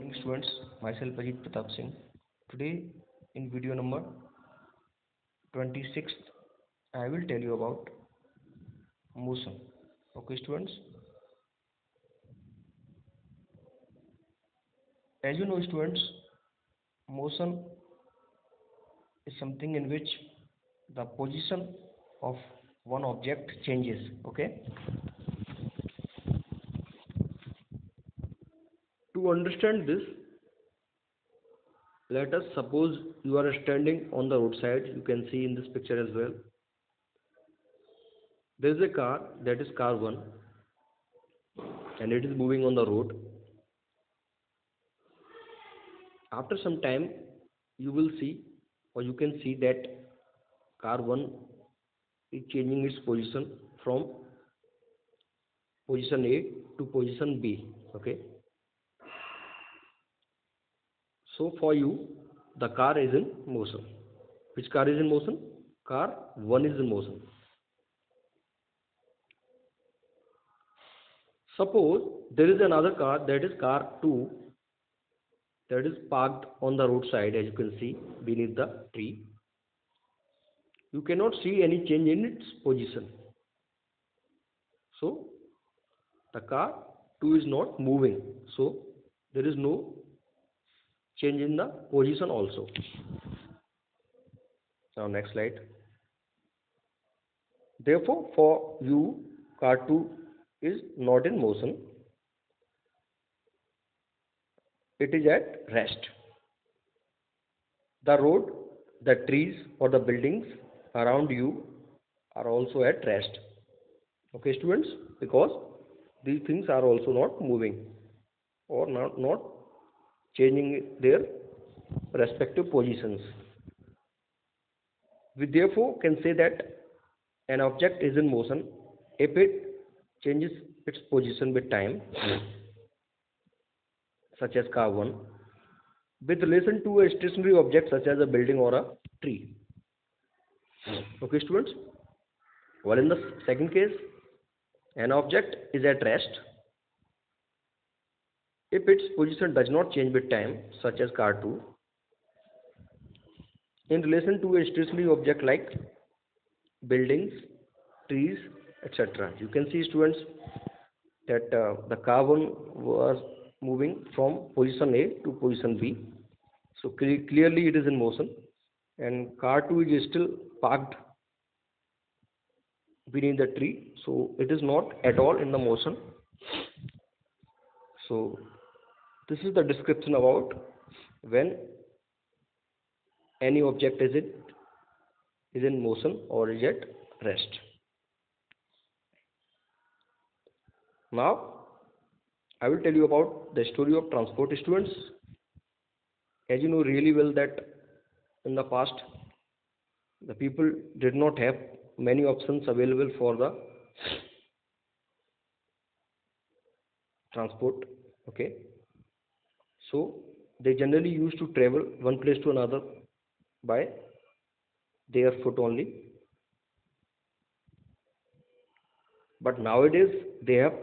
morning students, myself Ajit Pratap Singh. Today in video number 26th, I will tell you about motion. Okay students, as you know students, motion is something in which the position of one object changes. Okay, to understand this, let us suppose you are standing on the roadside. You can see in this picture as well. There is a car, that is car 1, and it is moving on the road. After some time, you will see, or you can see, that car 1 is changing its position from position A to position B. Okay, so for you, the car is in motion. Which car is in motion? Car 1 is in motion. Suppose there is another car, that is car 2, that is parked on the roadside, as you can see beneath the tree. You cannot see any change in its position. So the car 2 is not moving. So there is no change in the position also. Now next slide. Therefore, for you, car 2 is not in motion. It is at rest. The road, the trees or the buildings around you are also at rest. Okay students, because these things are also not moving or not changing their respective positions. We therefore can say that an object is in motion if it changes its position with time, such as car 1, with relation to a stationary object such as a building or a tree. Okay students, while in the second case, an object is at rest if its position does not change with time, such as car 2, in relation to a stationary object like buildings, trees, etc. You can see students that the car 1 was moving from position A to position B. So clearly it is in motion, and car 2 is still parked beneath the tree, so it is not at all in the motion. So this is the description about when any object is in motion or is at rest. Now I will tell you about the story of transport. Students, as you know really well that in the past the people did not have many options available for the transport. Okay, so they generally used to travel one place to another by their foot only. But nowadays they have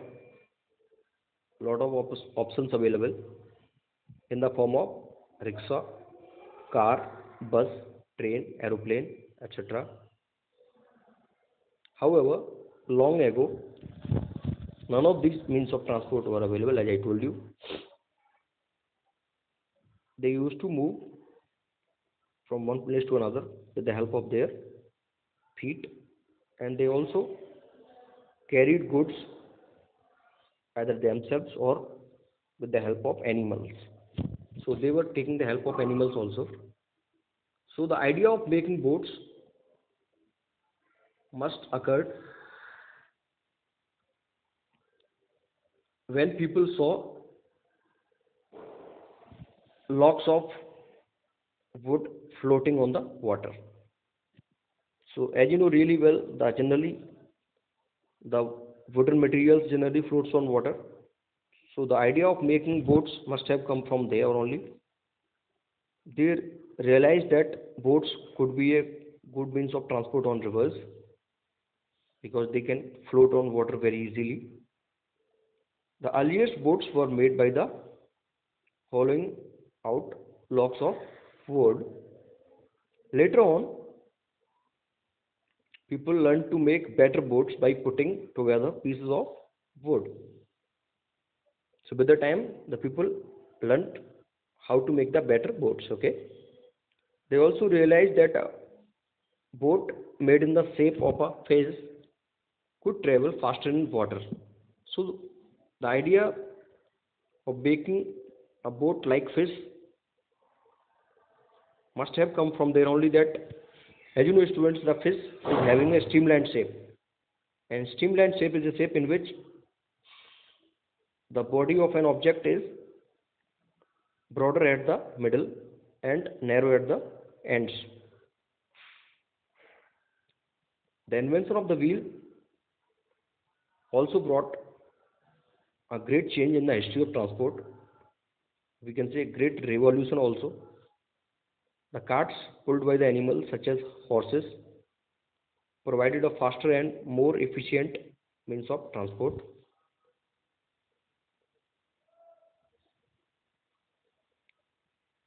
lot of options available in the form of rickshaw, car, bus, train, aeroplane, etc. However, long ago, none of these means of transport were available. As I told you, they used to move from one place to another with the help of their feet, and they also carried goods either themselves or with the help of animals. So they were taking the help of animals also. So the idea of making boats must occur when people saw logs of wood floating on the water. So as you know really well, the wooden materials generally floats on water. So the idea of making boats must have come from there only. They realized that boats could be a good means of transport on rivers because they can float on water very easily. The earliest boats were made by the hollowing out logs of wood. Later on, people learned to make better boats by putting together pieces of wood. So with the time, the people learned how to make the better boats. Okay. They also realized that a boat made in the shape of a fish could travel faster in water. So the idea of making a boat like fish must have come from there only. That, as you know, students, the fish is having a streamlined shape, and streamlined shape is a shape in which the body of an object is broader at the middle and narrow at the ends. The invention of the wheel also brought a great change in the history of transport. We can say great revolution also. The carts pulled by the animals such as horses provided a faster and more efficient means of transport.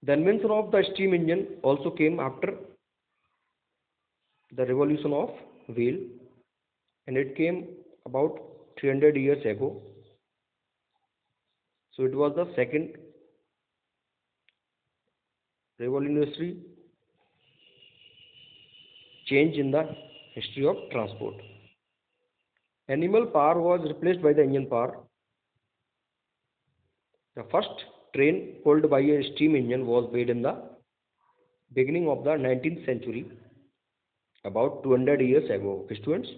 The invention of the steam engine also came after the revolution of wheel, and it came about 300 years ago. So it was the second revolutionary change in the history of transport. Animal power was replaced by the engine power. The first train pulled by a steam engine was made in the beginning of the 19th century, about 200 years ago. Students,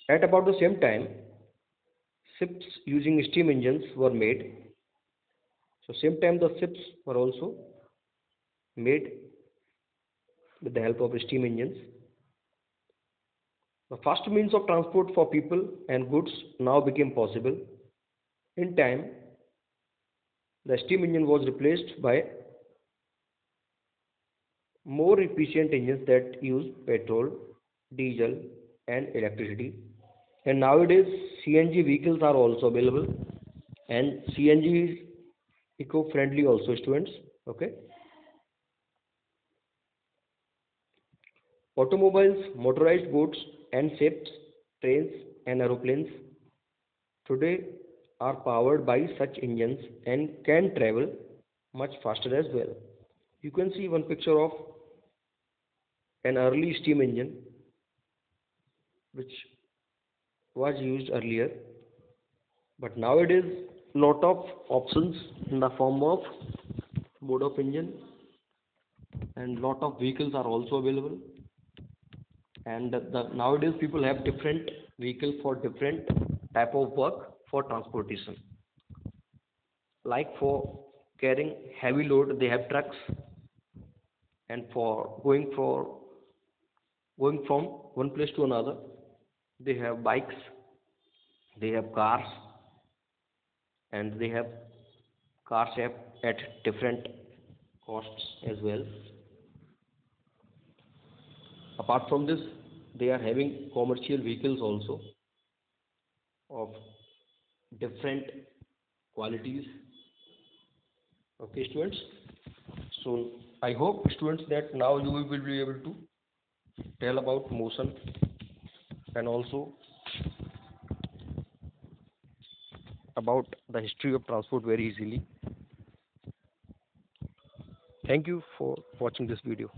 at about the same time, ships using steam engines were made. So same time the ships were also made with the help of steam engines. The first means of transport for people and goods now became possible. In time, the steam engine was replaced by more efficient engines that use petrol, diesel, and electricity. And nowadays, CNG vehicles are also available, and CNG is eco-friendly also, students. Okay. Automobiles, motorized boats, and ships, trains, and aeroplanes today are powered by such engines and can travel much faster as well. You can see one picture of an early steam engine which was used earlier, but nowadays lot of options in the form of mode of engine, and lot of vehicles are also available. And nowadays people have different vehicle for different type of work for transportation. Like for carrying heavy load, they have trucks, and for going from one place to another, they have bikes, they have cars, and they have cars at different costs as well. Apart from this, they are having commercial vehicles also of different qualities. Okay, students. So I hope, students, that now you will be able to tell about motion and also about the history of transport very easily. Thank you for watching this video.